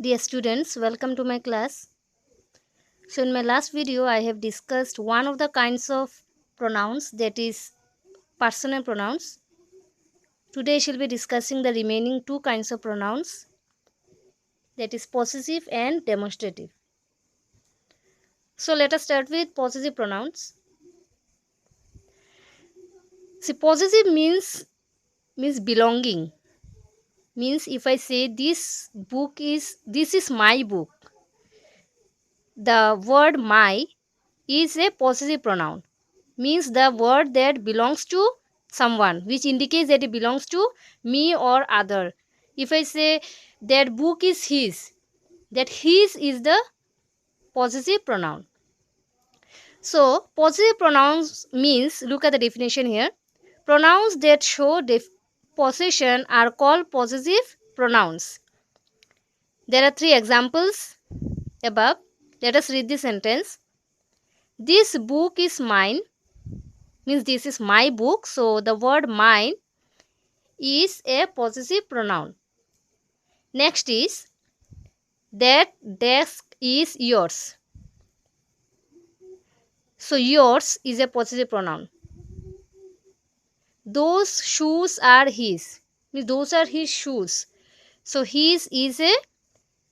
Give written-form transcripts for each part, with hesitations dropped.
Dear students, welcome to my class. So in my last video, I have discussed one of the kinds of pronouns, that is personal pronouns. Today I shall be discussing the remaining two kinds of pronouns, that is possessive and demonstrative. So let us start with possessive pronouns. See, possessive means belonging. Means if I say this is my book, the word my is a possessive pronoun. Means the word that belongs to someone, which indicates that it belongs to me or other. If I say that book is his, that his is the possessive pronoun. So possessive pronouns means, look at the definition here, pronouns that show possession are called possessive pronouns. There are three examples above. Let us read the sentence. This book is mine, means this is my book. So the word mine is a possessive pronoun. Next is, that desk is yours. So yours is a possessive pronoun. Those shoes are his, means those are his shoes. So his is a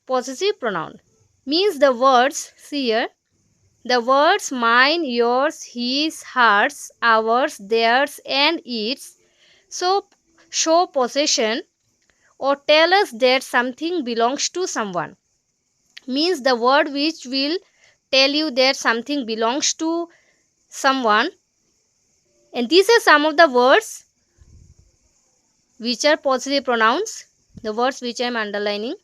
possessive pronoun. Means the words, see here, the words mine, yours, his, hers, ours, theirs and its so show possession or tell us that something belongs to someone. Means the word which will tell you that something belongs to someone. And these are some of the words which are possessive pronouns, the words which I am underlining.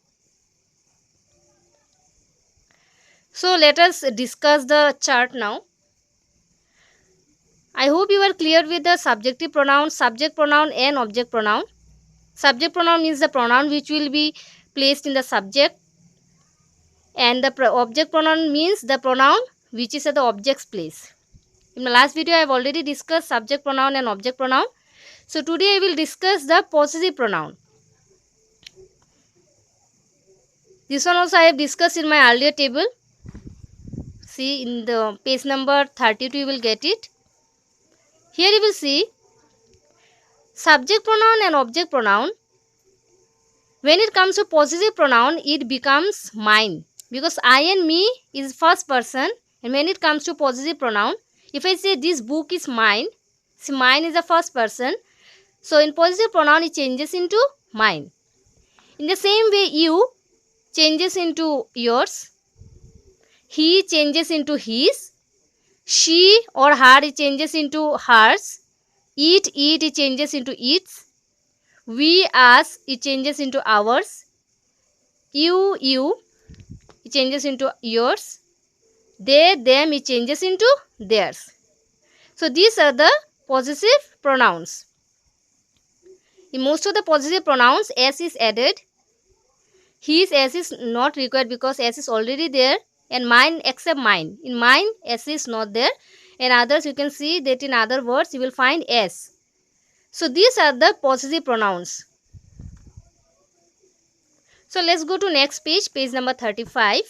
So let us discuss the chart now. I hope you are clear with the subjective pronoun, subject pronoun and object pronoun. Subject pronoun means the pronoun which will be placed in the subject, and the object pronoun means the pronoun which is at the object's place. In my last video I have already discussed subject pronoun and object pronoun. So today I will discuss the possessive pronoun. This one also I have discussed in my earlier table. See, in the page number 32 you will get it. Here you will see subject pronoun and object pronoun. When it comes to possessive pronoun, it becomes mine, because I and me is first person. And when it comes to possessive pronoun, if I say this book is mine, see, mine is the first person. So in possessive pronoun it changes into mine. In the same way, you changes into yours, he changes into his, she or her it changes into hers, it changes into its, we us it changes into ours, you it changes into yours, they them it changes into theirs. So these are the possessive pronouns. In most of the possessive pronouns s is added. His s is not required because s is already there, and mine except mine. In mine s is not there, and others you can see that in other words you will find s. So these are the possessive pronouns. So let's go to next page, page number 35.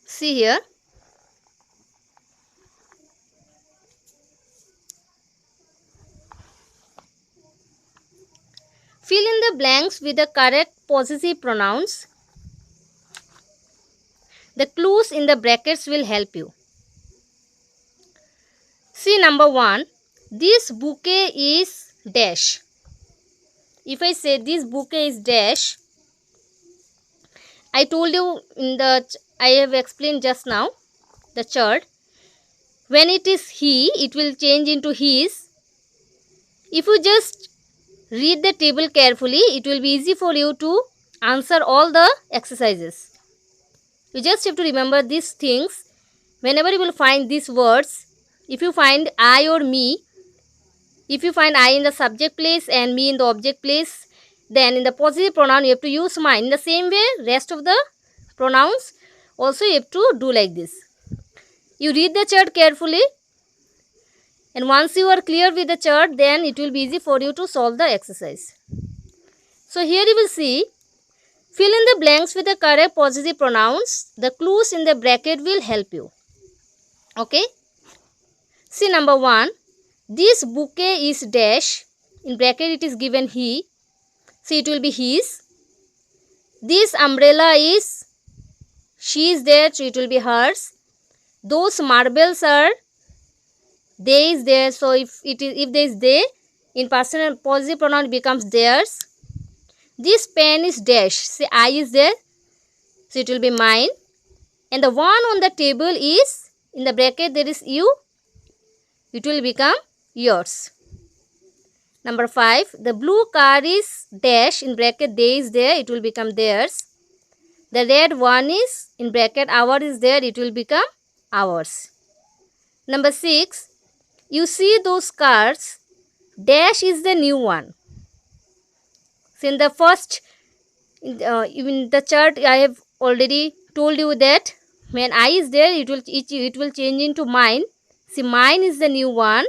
See here. Fill in the blanks with the correct possessive pronouns. The clues in the brackets will help you. See, number 1. This bouquet is dash. If I say this bouquet is dash, I told you I have explained just now the chart. When it is he, it will change into his. If you just read the table carefully, it will be easy for you to answer all the exercises. You just have to remember these things. Whenever you will find these words, if you find I or me, if you find I in the subject place and me in the object place, then in the possessive pronoun you have to use mine. In the same way, rest of the pronouns also you have to do like this. You read the chart carefully, and once you are clear with the chart, then it will be easy for you to solve the exercise. So here you will see Fill in the blanks with the correct possessive pronouns. The clues in the bracket will help you. Okay. See number 1. This bouquet is dash. In bracket it is given he. So it will be his. This umbrella is, she is there, so it will be hers. Those marbles are, they is there, so if there is they, in personal possessive pronoun it becomes theirs. This pen is dash. Say I is there, so it will be mine. And the one on the table is, in the bracket there is you, it will become yours. Number 5. The blue car is dash. In bracket they is there, it will become theirs. The red one is, in bracket our is there, it will become ours. Number 6. You see those cars, dash is the new one. So in the first, in the chart I have already told you that when I is there, it will change into mine. See, mine is the new one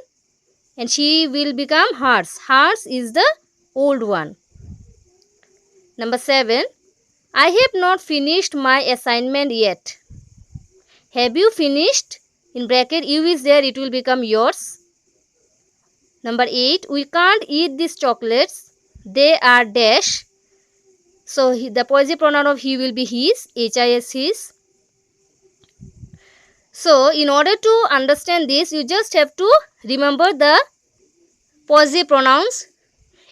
and she will become hers. Hers is the old one. Number 7. I have not finished my assignment yet. Have you finished? In bracket you is there, it will become yours. Number 8. We can't eat these chocolates. They are dash. So the possessive pronoun of he will be his. His, his. So in order to understand this, you just have to remember the possessive pronouns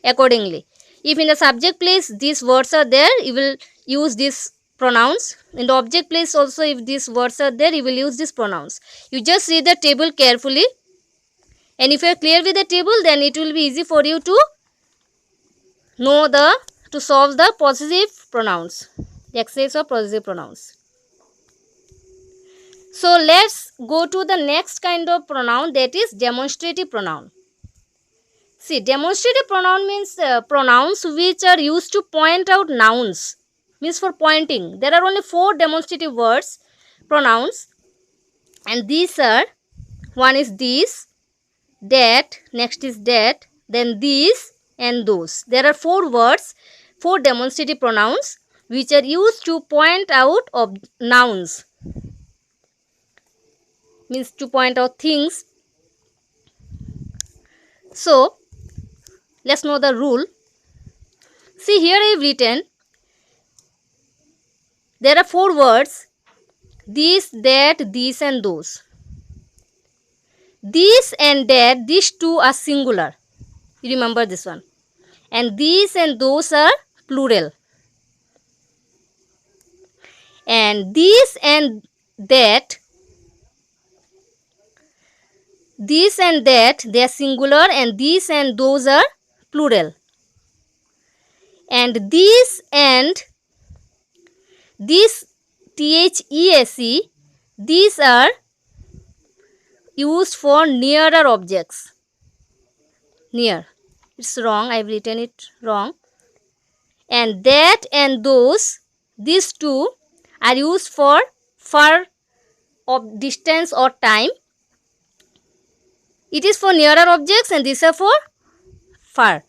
accordingly. If in the subject place these words are there, you will use these pronouns. In the object place also, if these words are there, you will use these pronouns. You just read the table carefully, and if you are clear with the table, then it will be easy for you to know to solve the possessive pronouns, the exercise of possessive pronouns. So let's go to the next kind of pronoun, that is demonstrative pronoun. See, demonstrative pronoun means pronouns which are used to point out nouns, means for pointing. There are only 4 demonstrative words, pronouns, and these are, one is this, that, next is that, then these and those. There are 4 words, 4 demonstrative pronouns which are used to point out of nouns, means to point out things. So let's know the rule. See, here I have written, there are 4 words, this, that, these and those. This and that, these 2 are singular. You remember this one. And these and those are plural. And these and that, they are singular, and these and those are plural. And these and this, THESE, these are used for nearer objects. Near. It's wrong. I've written it wrong. And that and those, these 2 are used for far of distance or time. It is for nearer objects and these are for far.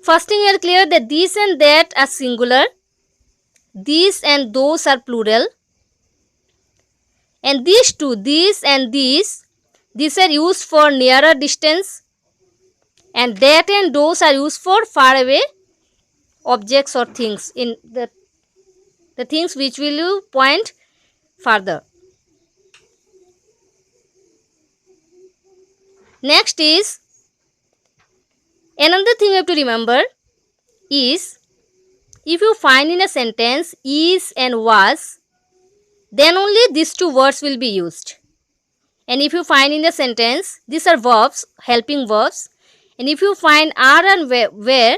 First thing, you are clear that these and that are singular. These and those are plural. And these 2, these and these are used for nearer distance. And that and those are used for far away objects or things, in the things which will you point further. Next is, another thing you have to remember is, if you find in a sentence is and was, then only these 2 words will be used. And if you find in the sentence, these are verbs, helping verbs, and if you find are and where,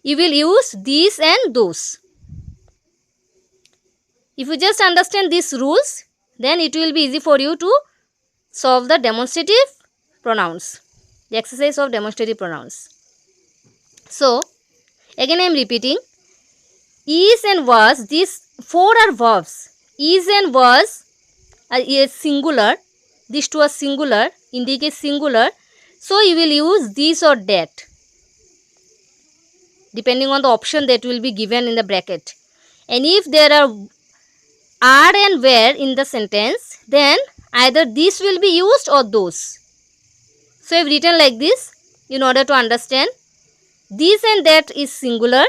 you will use these and those. If you just understand these rules, then it will be easy for you to solve the demonstrative pronouns, the exercise of demonstrative pronouns. So again I am repeating, is and was, these 4 are verbs. Is and was is singular, these 2 are singular, indicate singular, so you will use this or that. depending on the option that will be given in the bracket. And if there are are and where in the sentence, then either this will be used or those. So I have written like this in order to understand. This and that is singular.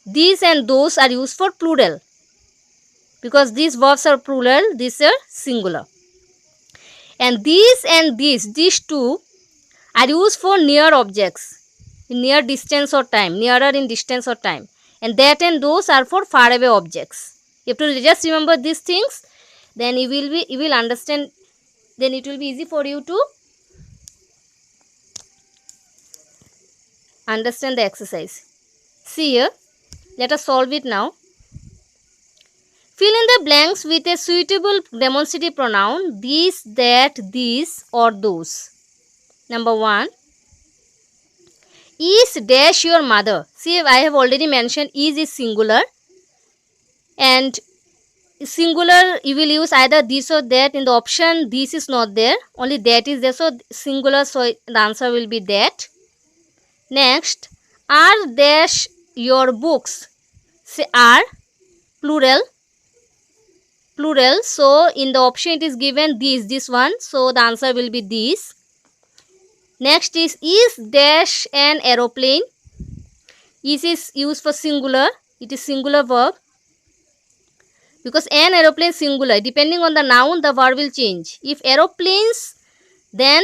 These and those are used for plural. Because these verbs are plural, these are singular. And these two are used for near objects, in near distance or time, nearer in distance or time. And that and those are for far away objects. You have to just remember these things, then you will understand, then it will be easy for you to understand the exercise. See here, let us solve it now. Fill in the blanks with a suitable demonstrative pronoun, this, that, these or those. Number 1. Is dash your mother? See, I have already mentioned is singular, and singular you will use either this or that. In the option this is not there, only that is there, so singular, so the answer will be that. Next, are dash your books? Say are, plural, so in the option it is given this one, so the answer will be these. Next is dash an aeroplane? Is used for singular, it is singular verb, because an aeroplane singular, depending on the noun the verb will change. If aeroplanes, then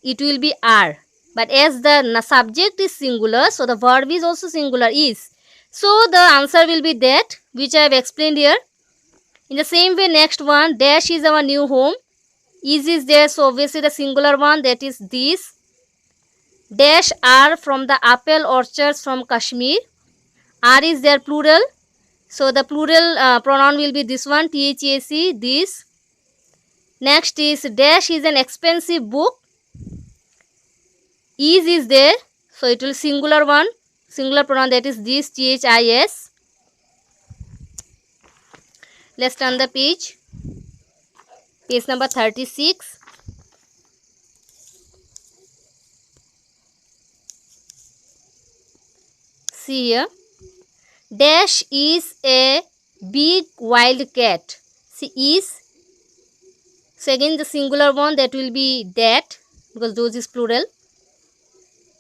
it will be are, but as the subject is singular, so the verb is also singular, is, so the answer will be that, which I have explained here. In the same way, next one, dash is our new home. Is there, so obviously the singular one, that is this. Dash are from the apple orchards from Kashmir. Are is there, plural, so the plural pronoun will be this one, THAC, this. Next is dash is an expensive book. Is there, so it will singular one, singular pronoun, that is this, THIS. Let's turn the page. Page number 36. See here. Dash is a big wild cat. See is. So again the singular one, that will be that, because those is plural.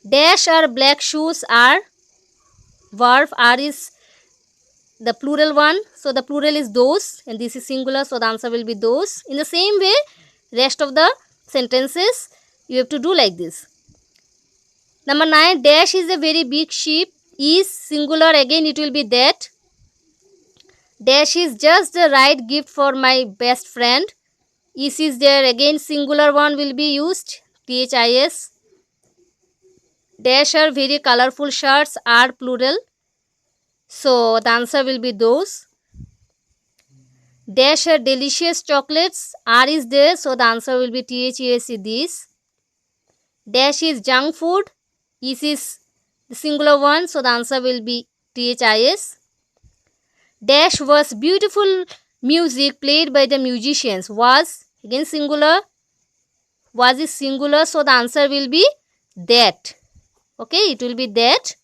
Dash are black shoes are, verb are is the plural one, so the plural is those, and this is singular, so the answer will be those. In the same way, rest of the sentences you have to do like this. Number 9, dash is a very big sheep. Is singular, again it will be that. Dash is just the right gift for my best friend. Is there, again singular one will be used, THIS. Dash are very colorful shirts are plural, so the answer will be those. Dash are delicious chocolates, are is there, so the answer will be THAC, these. Dash is junk food, is the singular one, so the answer will be THIS. Dash was beautiful music played by the musicians, was, again singular, was is singular, so the answer will be that. Okay, it will be that.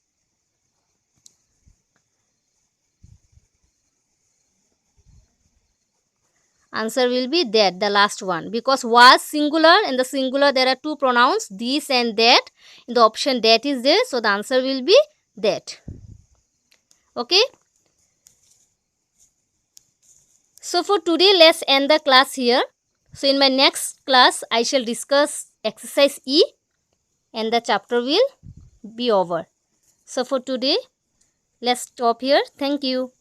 Answer will be that, the last one, because was singular, and the singular there are two pronouns, this and that. In the option that is there, so the answer will be that. Okay. So for today, let's end the class here. So in my next class, I shall discuss exercise E, and the chapter will be over. So for today, let's stop here. Thank you.